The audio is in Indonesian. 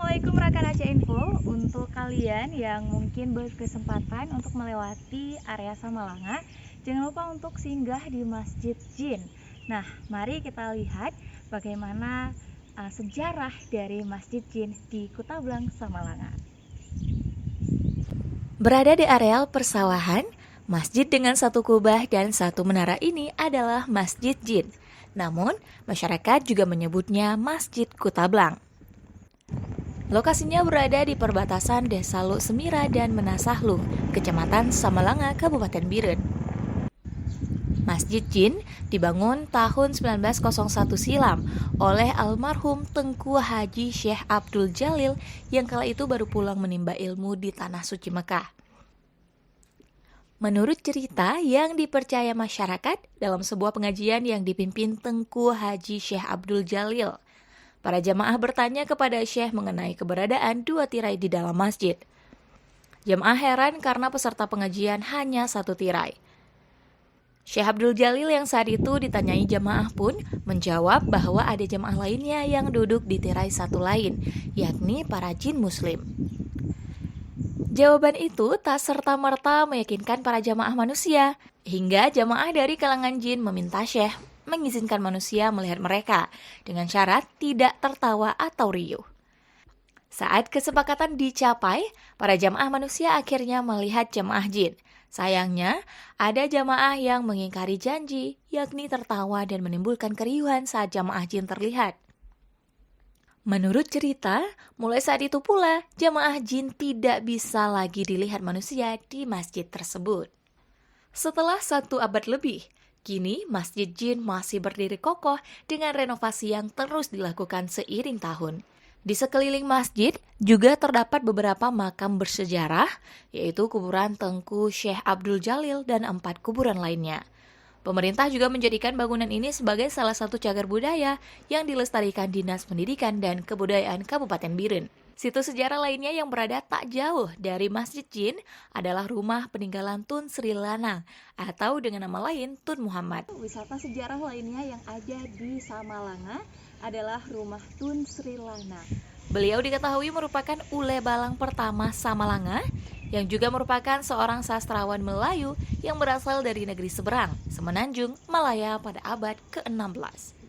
Assalamualaikum rekan Aceh Info. Untuk kalian yang mungkin berkesempatan untuk melewati area Samalanga, jangan lupa untuk singgah di Masjid Jin. Nah, mari kita lihat bagaimana sejarah dari Masjid Jin di Kutablangg, Samalanga. Berada di areal persawahan, masjid dengan satu kubah dan satu menara ini adalah Masjid Jin. Namun, masyarakat juga menyebutnya Masjid Kutablangg. Lokasinya berada di perbatasan Desa Luk Semira dan Menasahlu, Kecamatan Samalanga, Kabupaten Biren. Masjid Jin dibangun tahun 1901 silam oleh almarhum Tengku Haji Syekh Abdul Jalil yang kala itu baru pulang menimba ilmu di Tanah Suci Mekah. Menurut cerita yang dipercaya masyarakat dalam sebuah pengajian yang dipimpin Tengku Haji Syekh Abdul Jalil, para jamaah bertanya kepada Syekh mengenai keberadaan dua tirai di dalam masjid. Jamaah heran karena peserta pengajian hanya satu tirai. Syekh Abdul Jalil yang saat itu ditanyai jamaah pun menjawab bahwa ada jamaah lainnya yang duduk di tirai satu lain, yakni para jin muslim. Jawaban itu tak serta-merta meyakinkan para jamaah manusia, hingga jamaah dari kalangan jin meminta Syekh mengizinkan manusia melihat mereka dengan syarat tidak tertawa atau riuh. Saat kesepakatan dicapai, para jamaah manusia akhirnya melihat jamaah jin. Sayangnya, ada jamaah yang mengingkari janji, yakni tertawa dan menimbulkan keriuhan saat jamaah jin terlihat. Menurut cerita, mulai saat itu pula, jamaah jin tidak bisa lagi dilihat manusia di masjid tersebut. Setelah 1 abad lebih, kini Masjid Jin masih berdiri kokoh dengan renovasi yang terus dilakukan seiring tahun. Di sekeliling masjid juga terdapat beberapa makam bersejarah, yaitu kuburan Tengku Syekh Abdul Jalil dan 4 kuburan lainnya. Pemerintah juga menjadikan bangunan ini sebagai salah satu cagar budaya yang dilestarikan Dinas Pendidikan dan Kebudayaan Kabupaten Biren. Situs sejarah lainnya yang berada tak jauh dari Masjid Jin adalah rumah peninggalan Tun Sri Lanang atau dengan nama lain Tun Muhammad. Wisata sejarah lainnya yang ada di Samalanga adalah rumah Tun Sri Lanang. Beliau diketahui merupakan ule balang pertama Samalanga yang juga merupakan seorang sastrawan Melayu yang berasal dari negeri seberang, Semenanjung, Malaya pada abad ke-16.